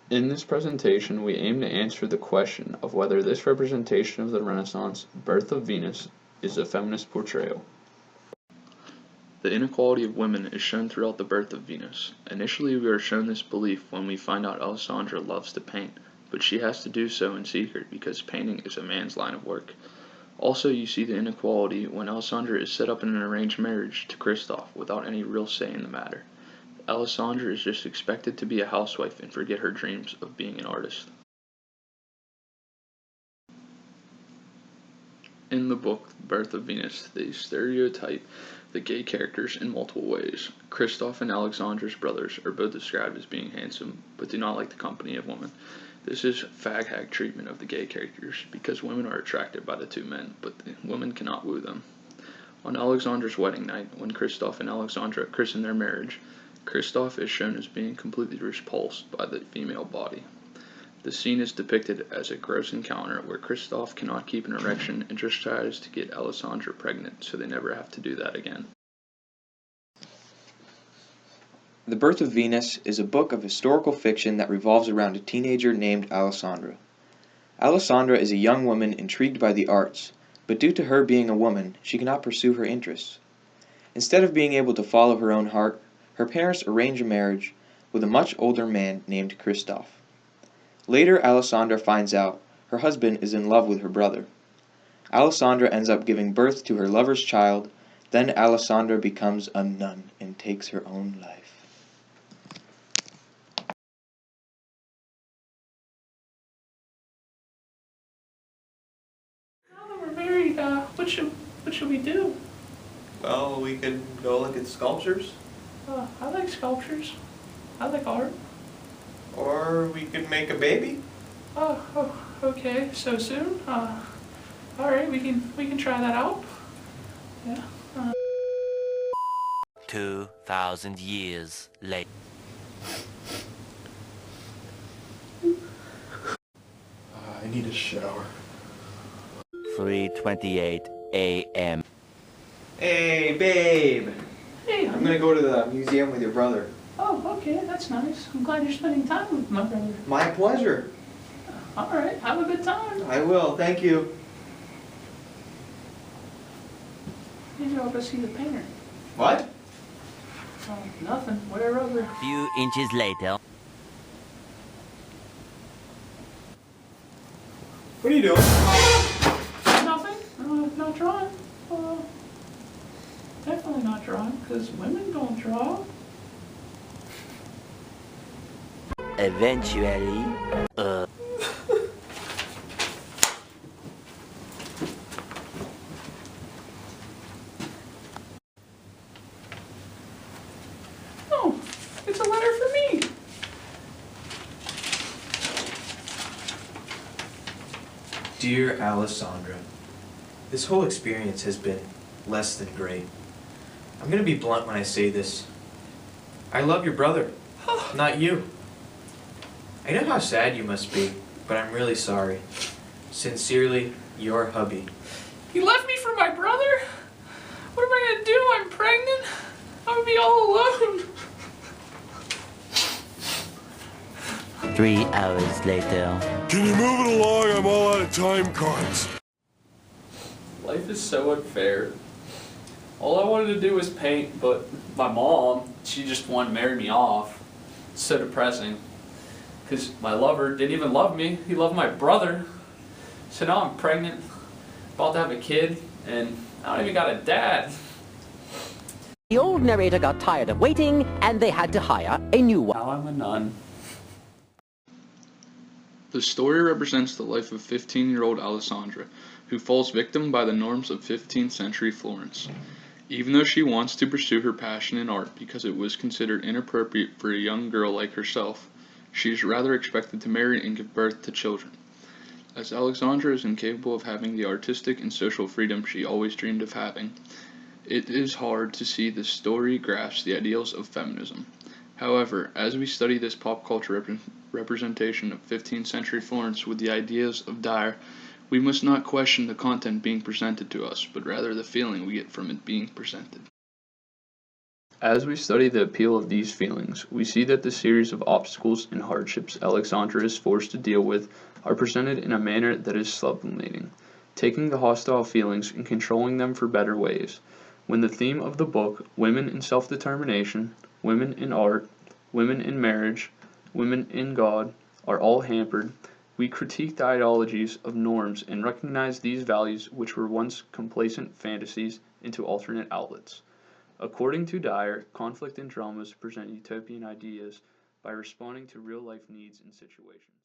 In this presentation, we aim to answer the question of whether this representation of the Renaissance birth of Venus is a feminist portrayal. The inequality of women is shown throughout the birth of Venus. Initially, we are shown this belief when we find out Alessandra loves to paint, but she has to do so in secret because painting is a man's line of work. Also, you see the inequality when Alessandra is set up in an arranged marriage to Christoph without any real say in the matter. Alessandra is just expected to be a housewife and forget her dreams of being an artist. In the book, Birth of Venus, they stereotype the gay characters in multiple ways. Christoph and Alexandra's brothers are both described as being handsome, but do not like the company of women. This is fag hag treatment of the gay characters, because women are attracted by the two men, but the women cannot woo them. On Alexandra's wedding night, when Christoph and Alexandra christen their marriage, Christoph is shown as being completely repulsed by the female body. The scene is depicted as a gross encounter where Christoph cannot keep an erection and just tries to get Alessandra pregnant so they never have to do that again. The Birth of Venus is a book of historical fiction that revolves around a teenager named Alessandra. Alessandra is a young woman intrigued by the arts, but due to her being a woman, she cannot pursue her interests. Instead of being able to follow her own heart, her parents arrange a marriage with a much older man named Christoph. Later, Alessandra finds out her husband is in love with her brother. Alessandra ends up giving birth to her lover's child, then Alessandra becomes a nun and takes her own life. Now that we're married, what should we do? Well, we could go look at sculptures, I like sculptures. I like art. or we could make a baby. Okay. So soon? All right, we can try that out. Yeah. 2,000 years later. I need a shower. 3:28 a.m. Hey, babe. Hey, I'm gonna go to the museum with your brother. Oh, okay, that's nice. I'm glad you're spending time with my brother. My pleasure. All right, have a good time. I will, thank you. You know, go see the painter. What? Oh, nothing. Wear rubber. Few inches later. What are you doing? Nothing. Not drawing. Definitely not drawing, because women don't draw. Eventually, Oh, it's a letter for me. Dear Alessandra, this whole experience has been less than great. I'm gonna be blunt when I say this. I love your brother, not you. I know how sad you must be, but I'm really sorry. Sincerely, your hubby. You left me for my brother? What am I gonna do? I'm pregnant? I'm gonna be all alone. 3 hours later. Can you move it along? I'm all out of time cards. Life is so unfair. All I wanted to do was paint, but my mom, she just wanted to marry me off. It's so depressing. Because my lover didn't even love me, he loved my brother. So now I'm pregnant, about to have a kid, and I don't even got a dad. The old narrator got tired of waiting, and they had to hire a new one. Now I'm a nun. The story represents the life of 15-year-old Alessandra, who falls victim by the norms of 15th century Florence. Even though she wants to pursue her passion in art because it was considered inappropriate for a young girl like herself, she is rather expected to marry and give birth to children. As Alexandra is incapable of having the artistic and social freedom she always dreamed of having, it is hard to see the story grasp the ideals of feminism. However, as we study this pop culture representation of 15th century Florence with the ideas of Dyer, we must not question the content being presented to us, but rather the feeling we get from it being presented. As we study the appeal of these feelings, we see that the series of obstacles and hardships Alexandra is forced to deal with are presented in a manner that is sublimating, taking the hostile feelings and controlling them for better ways. When the theme of the book, women in self-determination, women in art, women in marriage, women in God, are all hampered, we critique the ideologies of norms and recognize these values which were once complacent fantasies into alternate outlets. According to Dyer, conflict and dramas present utopian ideas by responding to real-life needs and situations.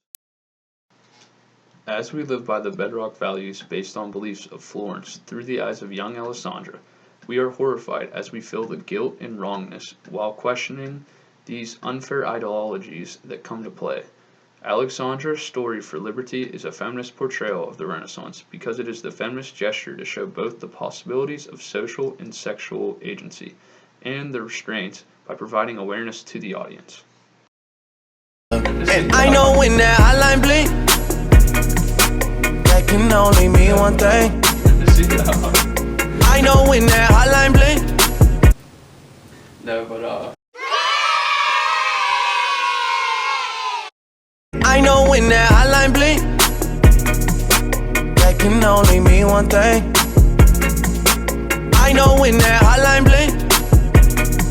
As we live by the bedrock values based on beliefs of Florence through the eyes of young Alessandra, we are horrified as we feel the guilt and wrongness while questioning these unfair ideologies that come to play. Alexandra's story for liberty is a feminist portrayal of the Renaissance because it is the feminist gesture to show both the possibilities of social and sexual agency and the restraints by providing awareness to the audience. And I know when that hotline blink, that can only mean one thing. I know when that hotline blink. No, but I know when that hotline blink, that can only mean one thing. I know when that hotline blink.